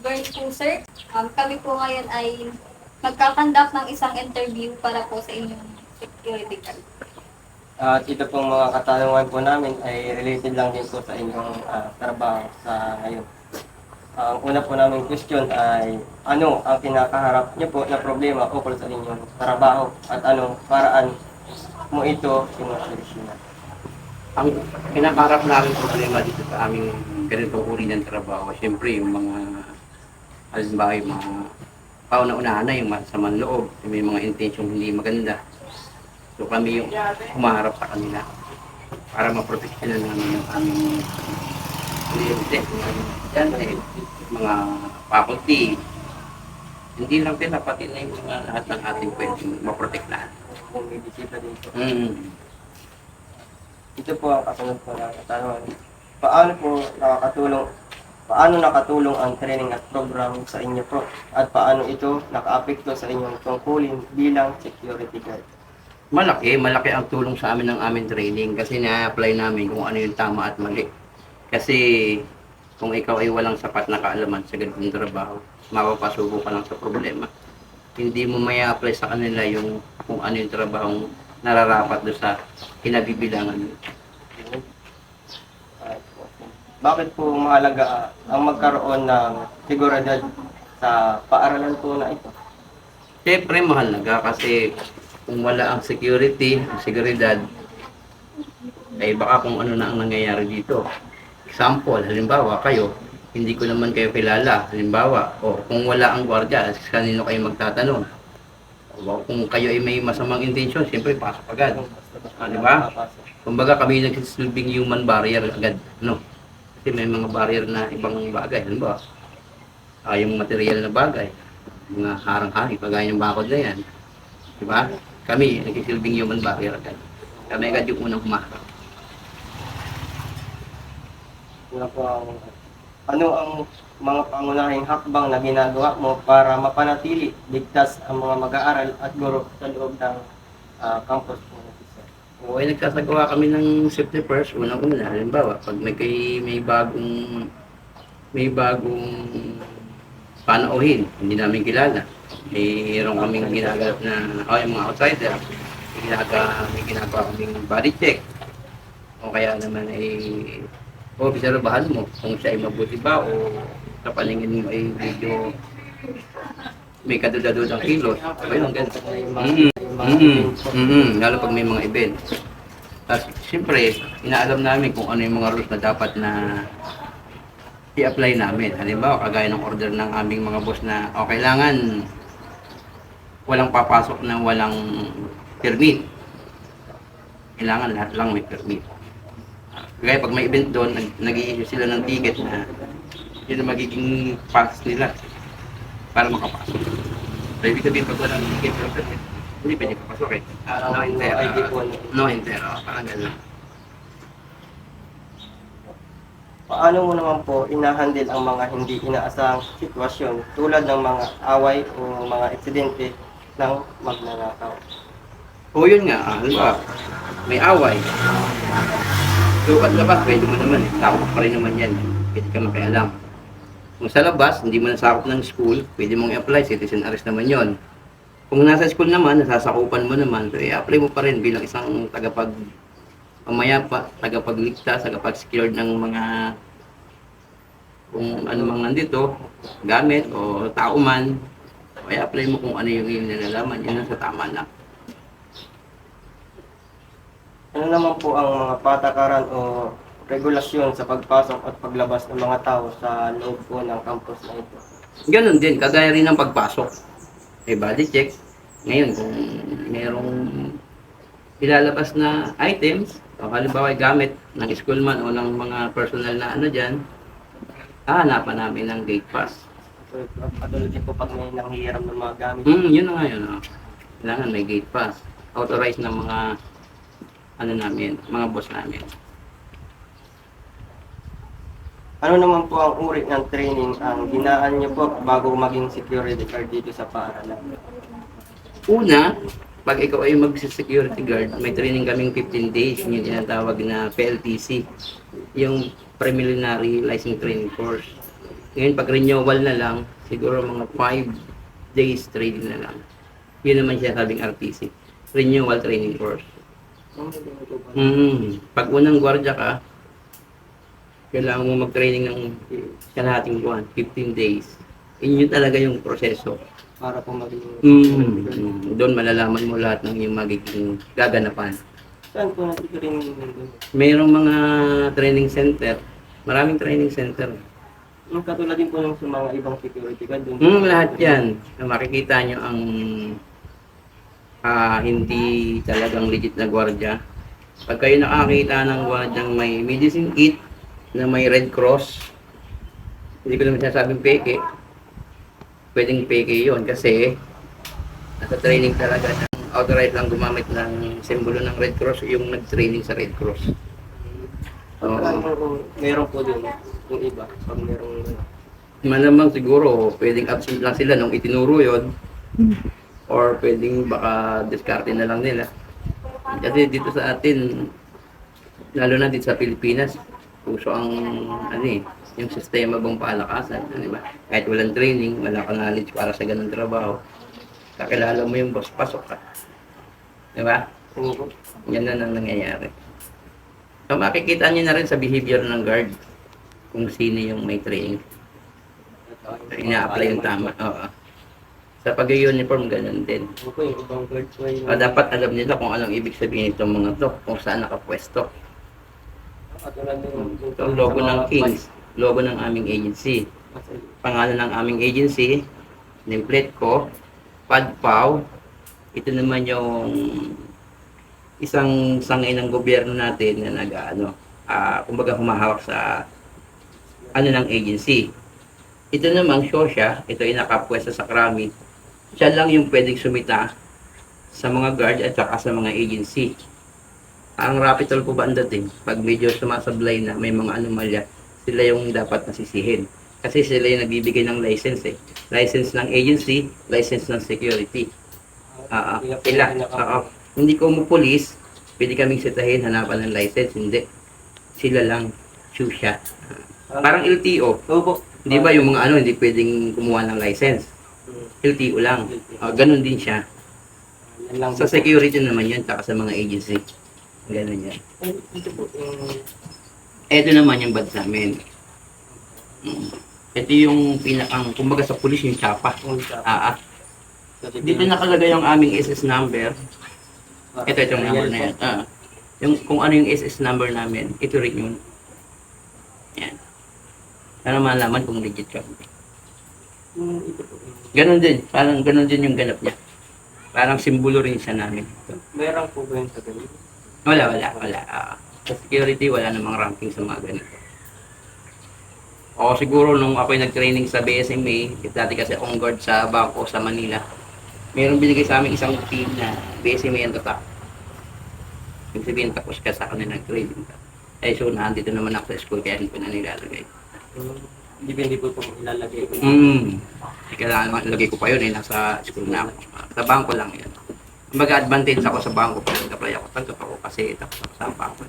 Burn po, sir. Kami po ngayon ay magkakandak ng isang interview para po sa inyong security guard. At ito pong mga katanungan po namin ay related lang din po sa inyong trabaho sa ngayon. Ang una po namin question ay ano ang kinakaharap niyo po na problema ukol sa inyong trabaho at anong paraan mo ito sinusolusyonan? Ang kinakaharap namin problema dito sa aming ganitong uri ng trabaho, siyempre yung mga, halimbawa yung mga pauna-unahan na yung masamang loob, may mga intensyong hindi maganda. So kami yung humaharap sa kanila para maproteksyonan namin yung aming kliyente, mga estudyante, mga faculty. Hindi lang sila, pati na yung mga lahat ng ating pwedeng maprotektahan. Kung may bisita dito. Ito po ang kasunod po na katanungan. Paano po nakatulong ang training at program sa inyo po? At paano ito nakaapekto sa inyong tungkulin bilang security guard? Malaki ang tulong sa amin ng aming training kasi na-apply namin kung ano yung tama at mali. Kasi kung ikaw ay walang sapat na kaalaman sa ganitong trabaho, mapapasubo ka lang sa problema. Hindi mo may apply sa kanila yung kung ano yung trabahong nararapat doon sa kinabibilangan mo. Bakit po mahalaga ang magkaroon ng seguridad sa paaralan po na ito? Siyempre mahalaga kasi kung wala ang security, ang seguridad, ay baka kung ano na ang nangyayari dito. Example, halimbawa kayo, hindi ko naman kayo kilala, halimbawa, o kung wala ang gwardiya, kanino kayo magtatanong. O kung kayo ay may masamang intensyon, siyempre pasok agad. Di ba? Kumbaga kami nagsisilbing human barrier agad, no? Kasi may mga barrier na ibang bagay, halimbawa, yung material na bagay, mga harang-hari, kagaya ng bakod na yan. Di ba? Kami, nagsisilbing human barrier agad. Kami agad yung unang humaharap. Ano ang mga pangunahing hakbang na ginagawa mo para mapanatili ligtas ang mga mag-aaral at guro sa loob ng campus mo? O ay nagsasagawa kami ng safety first, unang-una, halimbawa, pag may bagong panauhin, hindi namin kilala. Mayroon kaming ginagalap na, yung mga outsider, may ginagawa kaming body check. O kaya naman ay, obserbahan mo kung siya ay mabuti ba o sa paningin mo ay medyo may kadudadudang kilos. Ayun, ganito. Lalo pag may mga event. Tapos, siyempre, inaalam namin kung ano yung mga rules na dapat na i-apply namin. Halimbawa, kagaya ng order ng aming mga boss na kailangan walang papasok na walang permit. Kailangan lahat lang may permit. Kaya pag may event doon, nag-i-issue sila ng ticket na yun ang magiging pass nila para makapasok. So, ibig sabihin pag walang ticket or permit, hindi pwede papasok eh. No entera. No entera. Parang gano'n. Paano mo naman po inahandle ang mga hindi inaasahang sitwasyon tulad ng mga away o mga aksidente ng magnanakaw? O yun nga, halimbawa, may away. So, at labas, pwede mo naman eh. Takot pa rin naman yan. Pwede ka makialam. Kung sa labas, hindi mo nasakop ng school, pwede mong i-apply, citizen arrest naman yon. Kung nasa school naman, nasasakupan mo naman, so i-apply mo pa rin bilang isang tagapagligtas, tagapag-secured ng mga kung ano mang nandito, gamit o tao man, so i-apply mo kung ano yung nilalaman, yun ang sa tama lang. Ano naman po ang mga patakaran o regulasyon sa pagpasok at paglabas ng mga tao sa loob po ng campus na ito? Ganon din, kagaya rin ng pagpasok. May body check. Ngayon, kung merong ilalabas na items, o halimbawa gamit ng school man o ng mga personal na ano dyan, hahanapan namin ng gate pass. So, katulad din po pag may nanghihiram ng mga gamit. Yun na nga yun. Kailangan may gate pass. Authorized ng mga mga boss namin. Ano naman po ang uri ng training ang ginaan niyo po bago maging security guard dito sa paaralan? Una, pag ikaw ay mag-security guard, may training kaming 15 days, yung tinatawag na PLTC, yung Preliminary License Training Course. Ngayon, pag renewal na lang, siguro mga 5 days training na lang. Yun naman siya sabing RTC. Renewal training course. Pag unang gwardiya ka, kailangan mo mag-training ng kalahating buwan, 15 days. Yun talaga yung proseso. Para po maging... Doon malalaman mo lahat ng yung magiging gaganapan. Saan po nag-training doon? Mayroong mga training center. Maraming training center. Yung katulad din po ng sa mga ibang security guard doon. Lahat yan. Makikita nyo ang hindi talagang legit na gwardiya. Pag kayo nakakita ng gwardyang may medicine kit na may Red Cross, hindi ko naman sinasabing peke. Pwedeng peke yun kasi nasa training talaga ng authorized lang gumamit ng simbolo ng Red Cross yung nag-training sa Red Cross. Meron po din yung iba. Pag merong... Malamang siguro pwedeng absent lang sila nung itinuro yon or pwedeng baka diskarte na lang nila. Kasi dito sa atin, lalo na dito sa Pilipinas, puso ang yung sistema bang palakasan, di ba? Kahit walang training, wala kang knowledge para sa ganung trabaho. Kakilala mo yung boss, pasok ka. Di ba? Yan na ang nangyayari. So makikita niyo na rin sa behavior ng guard kung sino yung may training. Ina-apply yung tama. Oo. Sa pag-uniform, ganun din. Okay, ibang guard po yung... Dapat alam nila kung anong ibig sabihin itong mga to, kung saan nakapwesto. Katulad din Ito ang logo ng Kings, logo ng aming agency. Pangalan ng aming agency, nameplate ko, PADPAW. Ito naman yung isang sangay ng gobyerno natin na kumbaga humahawak sa ng agency. Ito namang SOSYA, ito ay nakapwesto sa Krami. Siya lang yung pwedeng sumita sa mga guard at saka sa mga agency. Ang Rapitol po ba ang dating? Pag medyo sumasablay na may mga anomalya, sila yung dapat nasisihin. Kasi sila yung nagbibigay ng license eh. License ng agency, license ng security. Hindi ko mo police, pwede kaming sitahin, hanapan ng license, hindi. Sila lang, SOSYA. Parang LTO. Hindi ba yung mga hindi pwedeng kumuha ng license? LTO lang. Ganun din siya. Sa security naman yun, taka sa mga agency. Ganun yan. Ito naman yung badge namin. Ito yung kumbaga sa police yung tsapa. Dito nakalagay yung aming SS number. Ito yung number na yan. Kung ano yung SS number namin, ito rin yun. Yan. Para malaman kung legit ka. Ganon din. Parang ganon din yung ganap niya. Parang simbolo rin siya namin. Meron po ba yun sa ganito? Wala. Sa security, wala namang ranking sa mga ganito. O siguro nung ako'y nag-training sa BSMA, dati kasi akong guard sa bangko sa Manila, mayroong binigay sa amin isang team na BSMA ang tatak. Ibig sabihin tapos ka sa kanila nag-training ka. So nandito naman ako sa school kaya hindi ko na nilalagay. Hindi po ilalagay ko. Kailangan ilagay ko pa yun nasa school na ako. Sa bangko lang yan. Mag-advantage ako sa bangko pag nag-apply ako. Tanggap ako kasi tapos ako sa bangko.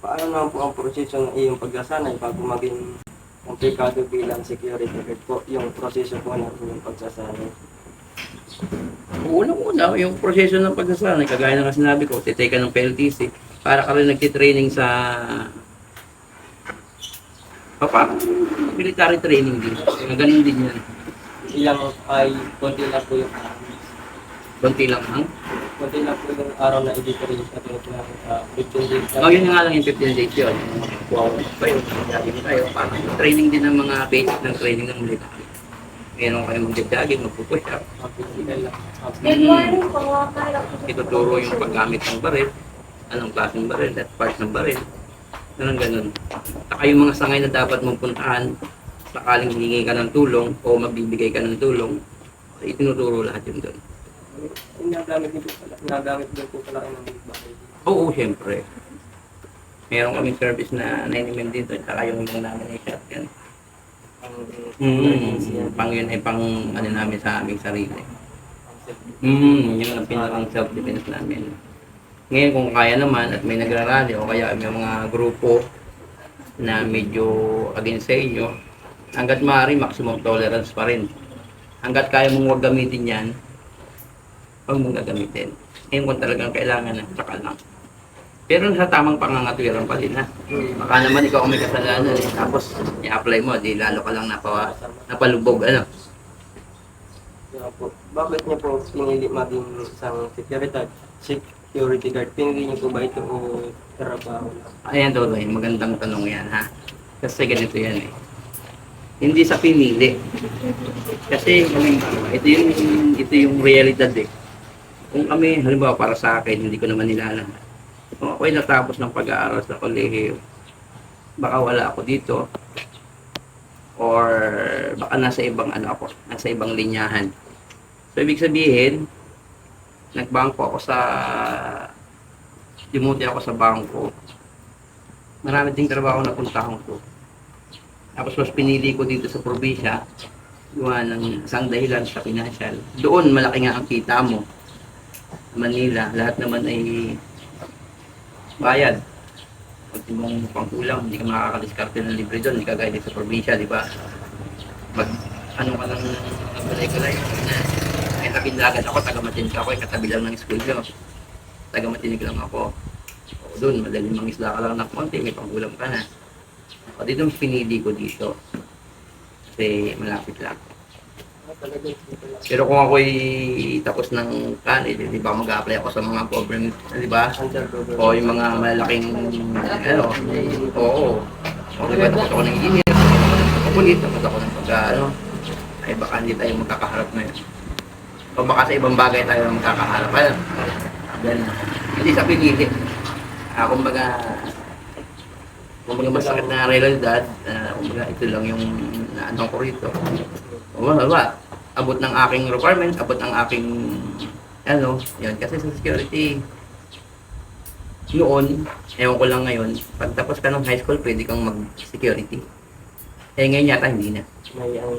Paano naman po ang proseso ng iyong pagsasanay bago maging komplikado bilang security guard po yung proseso po ng iyong pagsasanay? Unang-una, yung proseso ng pagsasanay, kagaya ng sinabi ko, titake ka ng PLTC, para ka rin nagtitraining sa parang military training din. Ganun din yan. Ilang ay konti lang po yung araw. Konti lang hang? Konti lang po yung araw na i-train sa 15 days. Yun nga lang yung 15 days yun. Wow, pa yun. Parang training din ng mga basic ng training ng military. Meron kayo mag-jogging, magpupush up. Ituturo yung paggamit ng baril, anong klaseng baril, that part ng baril. Ganun. Saka yung mga sangay na dapat mong puntahan, sakaling hihingi ka ng tulong o magbibigay ka ng tulong, itinuturo lahat yun doon. Nagamit din po pala ng baril. Oo, siyempre. Meron kaming service na 9mm dito, saka yung namin ay shotgun. Pang yun ay pang namin sa aming sarili. Yung pinakang self-defense namin. Ngayon kung kaya naman at may nagrarally o kaya may mga grupo na medyo against sa inyo, hanggat maaari maximum tolerance pa rin. Hanggat kaya mong huwag gamitin yan, huwag mong gagamitin. Ngayon kung talagang kailangan na, tsaka lang. Pero sa tamang pangangatwiran pa din ha. Baka naman ikaw ang may kasalanan eh. Tapos i-apply mo, di lalo ka lang napalubog. Ano? Kaya po, bakit niyo po pinili maging isang security guard? Pinili niyo po ba ito o trabaho? Ayan Dodoy, magandang tanong yan ha. Kasi ganito yan eh. Hindi sa pinili. Kasi ito yung realidad eh. Kung kami, halimbawa para sa akin, hindi ko naman nilalang. Kung ako'y natapos ng pag-aaral sa kolehiyo, baka wala ako dito. Or baka nasa ibang linyahan. So, ibig sabihin, dimuti ako sa bangko. Marami ding trabaho na puntahan ko. Tapos mas pinili ko dito sa probinsya, gawa ng isang dahilan sa financial. Doon, malaki nga ang kita mo. Manila, lahat naman ay bayad. Pag mong pangkulang, hindi ka makakadiskarte ng libre doon, hindi ka gaya sa probinsya, di ba? Ano ka lang, nagbalay-galay, ay takindagan ako, taga-matinig ako, katabi lang ng school nyo. Taga-matinig lang ako. O doon, madaling mangisla ka lang ng konti, may pangkulang ka na. O dito, pinili ko dito. Kasi malapit lang. Pero kung ako'y tapos ng college, di ba mag-apply ako sa mga government, di ba? O yung mga malaking, oo. O di ba, tapos ako ng engineer, tapos ako pulit, tapos ako ng ay baka hindi tayo magkakaharap na yun. O baka sa ibang bagay tayo magkakaharap. Hindi sa pinili. Kumbaga masakit na realidad, kumbaga ito lang yung naanong ko rito. Abot ng aking requirement, abot ng aking yan kasi sa security noon, ewan ko lang ngayon, pag tapos ka ng high school, pwede kang mag-security. Ngayon yata hindi na.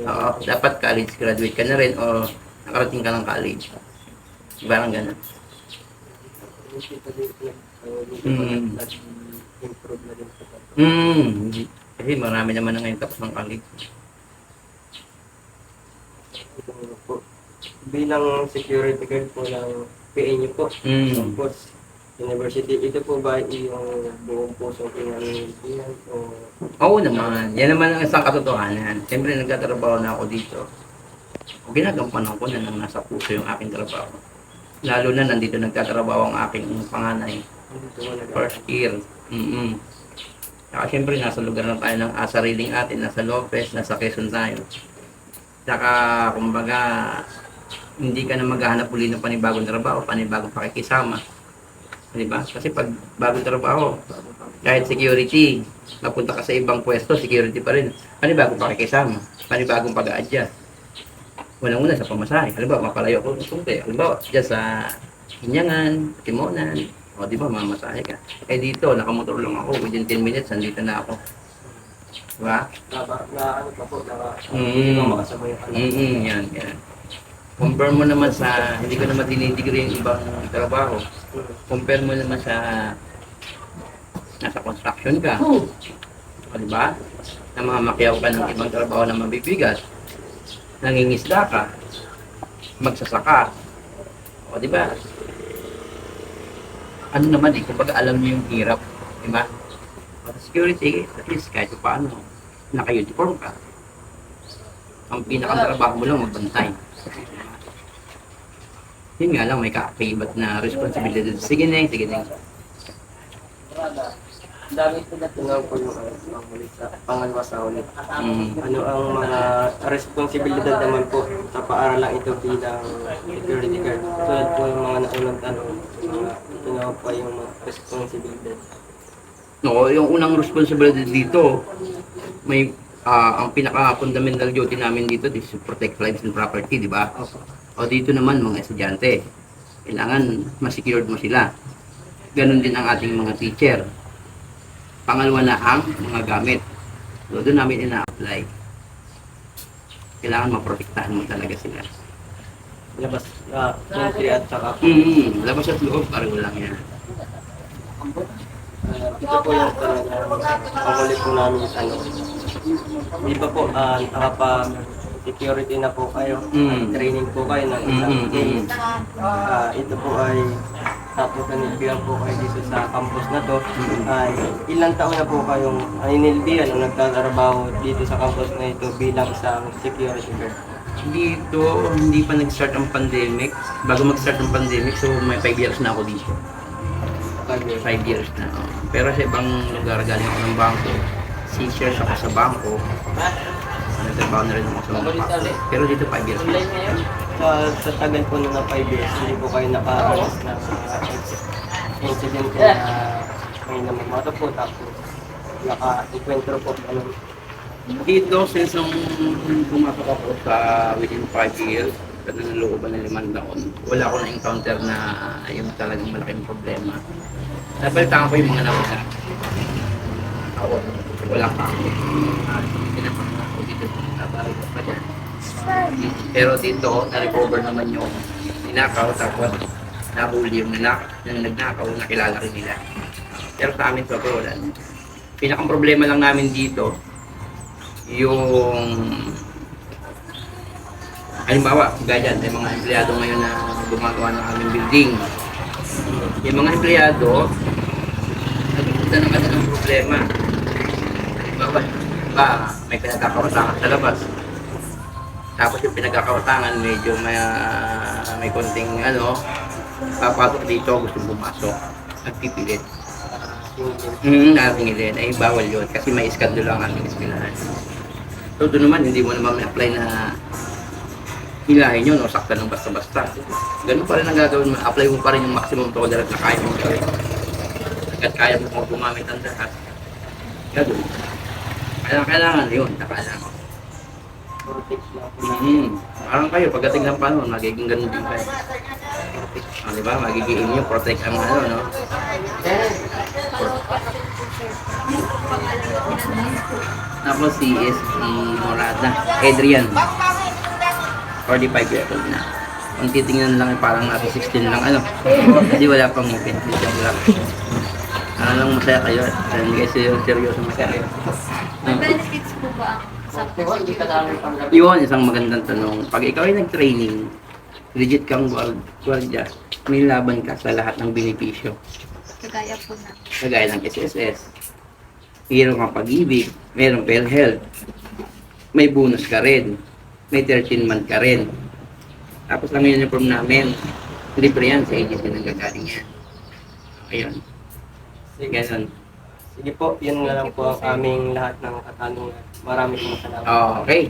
Oo, dapat college graduate ka na rin o nakarating ka ng college. Parang gano'n. Kasi marami naman na ngayon tapos ng college. Bilang security guard po ng PA niyo po, tapos university, ito po ba yung buong puso pinanilihan o? Oo naman, yan naman ang isang katotohanan. Siyempre nagtatrabaho na ako dito. O ginagampanan ko na nang nasa puso yung aking trabaho. Lalo na nandito nagtatrabaho ang aking panganay. First year. Saka siyempre nasa lugar na tayo ng sariling atin, nasa Lopez, nasa Quezon tayo. Saka kumbaga hindi ka na maghahanap uli ng panibagong trabaho, panibagong pakikisama. Diba? Kasi pag bagong trabaho, kahit security, mapunta ka sa ibang pwesto, security pa rin. Panibagong pakikisama, panibagong pag-a-adjust. Unang-una sa pamasahe. Halimbawa, mapalayo ako ng sungke. Halimbawa, dyan sa Hinyangan, Timonan, o di ba, mamasahe ka. Dito, nakamotor lang ako, within 10 minutes, nandito na ako. Diba? Hindi ba makasama yung Yan. Compare mo naman sa, hindi ko naman dinidegree yung ibang trabaho. Compare mo naman sa, nasa construction ka. O diba? Na mga makyaw ka ng ibang trabaho na mabibigat. Nangingisda ka. Magsasaka. O diba? Ano naman kumbaga alam niyo yung hirap. Diba? At security, at least kahit paano, naka-uniform ka. Ang pinakatrabaho mo lang magbantay. Yun nga lang, may kaakibat na responsibilidad. Sige na. Dami po na tinawag po yung pangalawa sa ulit. Ano ang mga responsibilidad naman po sa paaralang ito bilang security guard? Tulad po yung mga naunang tanong, tinawag pa yung mga responsibilidad. No, yung unang responsibilidad dito, may ang pinaka-fundamental duty namin dito is to protect lives and property, di ba? O dito naman mga estudyante, kailangan ma-secured mo sila. Ganon din ang ating mga teacher. Pangalawa na ang mga gamit. So doon namin ina-apply. Kailangan maprotektahan mo talaga sila. labas, entry at saka Labas at loob, pareho lang yan. ito po yung panghuli po namin di ba po, security na po kayo, training po kayo ng isang day. Ito po ay tapos nanilbihan po kayo dito sa campus na to. Ay ilang taon na po kayong ninilbihan o nagtatrabaho dito sa campus na ito bilang isang security guard? Dito, hindi pa nag-start ang pandemic. Bago mag-start ang pandemic, so may 5 years na ako dito. 5 years na. Pero sa ibang lugar, galing ako ng bangko. 6 years ako sa bangko. Nagtrabaho na rin ako sa mga bangko. Pero dito 5 years na. Sa tagal po na 5 years, hindi po kayo nakaranas na incident na may namamato po tapos naka-encuentro po. Dito, since nung pumasok ako sa within 5 years, sa nanlooban ng 5 taon, wala ko na-encounter na yung talagang malaking problema. Nabaltaan ko yung mga nawala. Ako, wala pa ako. Pinapagawa ko dito sa bahay ko pa dyan. Pero dito, na-recover naman yung ninakaw, tapos nahuli yung nagnakaw, nakilala rin nila. Pero sa amin, sobrang wala. Pinakang problema lang namin dito, yung halimbawa, ganyan, may mga empleyado ngayon na gumagawa ng aming building. Yung mga empleyado, nagpunta naman ng problema. Halimbawa, may pinagkakawatangan sa labas. Tapos yung pinagkakawatangan, medyo may konting papasok dito, gustong pumasok. Nagpipilit. Nakapingilin. Ay, bawal yun. Kasi may iskandalo ang aming eskwelahan. So, doon naman, hindi mo naman may-apply na hilahin yun o saktan ng basta-basta. Ganun pa rin ang gagawin mo. Apply mo pa rin yung maximum tolerance na kaya mong gawin. Hanggat kaya mo gumamit ang lahat. Ganun. Kailangan yun. Kailangan. Parang kayo, pagdating ng panahon, magiging ganun din kayo. Diba? Magiging inyo, protect ang no? Ako si Morada, Adrian. 45 years old na. Kung titingnan lang parang nasa 16 lang Hindi wala pang ngipin. Lang masaya kayo. Hindi kayo seryoso masaya kayo. May benefits po ba sa Yun, isang magandang tanong. Pag ikaw ay nag-training, legit kang gwardiya, may laban ka sa lahat ng benepisyo. kagaya po na? Kagaya ng SSS. Meron kang pag-ibig, meron PhilHealth, may bonus ka rin, may 13-month ka rin. Tapos ang uniform namin, libre yan sa agency ng gagaling yan. Ayun. Ganun. Sige po, yun na lang po ang aming lahat ng katanungan. Marami pong salamat. Okay.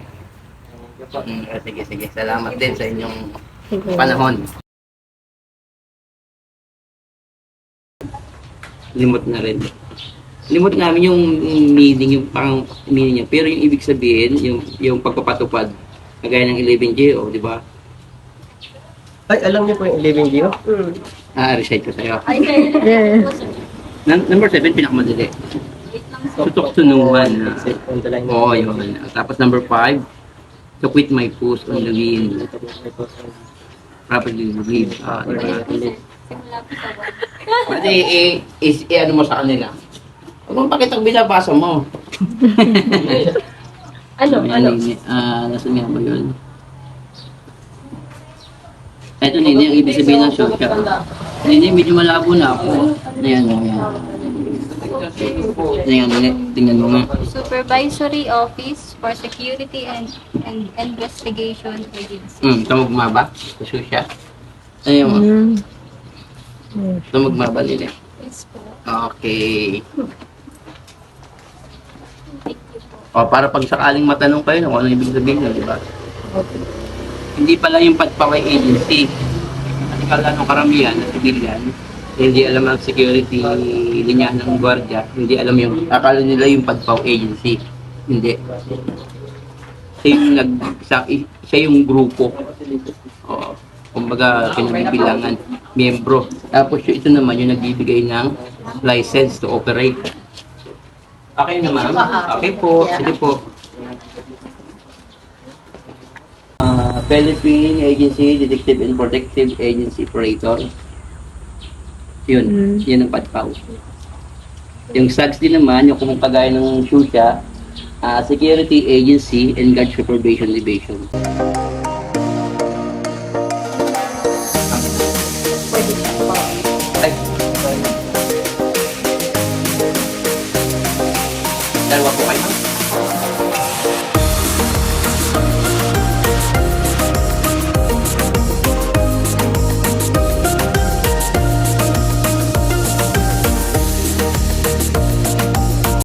Thank you po. Sige. Salamat din sa inyong panahon. Limot na rin. Limot namin yung meaning, yung pang meaning niya. Pero yung ibig sabihin, yung pagpapatupad, kagaya ng 11GO, di ba? Ay, alam niyo po yung 11GO? Recite ko sa'yo. Ay, yeah. Number 7, pinakamadali. Tutok tunuan. On the line. Oo, yun. Tapos number 5, to quit my post on the wind. Properly believe. Diba? Simula po sa Pwede ano mo sa kanila. Huwag mong pakitang binabasa mo. Ano? Nasaan nga ba yun? Ito Nini, ang ibig sabihin ng short cut. Nini, medyo malabo na ako. Ayan. Tingnan mo nga. Supervisory Office for Security and Investigation Agency. Tumugma ba? Gusto siya? Ayun mo. Tumugma ba nila? Yes po. Okay. Thank you po. O, para pag sakaling matanong kayo kung ano ibig sabihin nun, di ba? Hindi pala yung Padpaway Agency. Kasi kala nung karamihan na civilian, hindi alam ang security linya ng gwardiya, hindi alam yung, akala nila yung Padpaw Agency. Hindi. Siya yung grupo. Oo. Kumbaga, kinabibilangan, miyembro. Tapos ito naman yung nagbibigay ng license to operate. Okay na ma'am? Okay po. Sige po. Philippine Agency, Detective and Protective Agency Operator. Yun, yun ang PADPAW. Yung SAGS din naman, yung kung kagaya ng SUSA, Security Agency and Guard Supervision Division.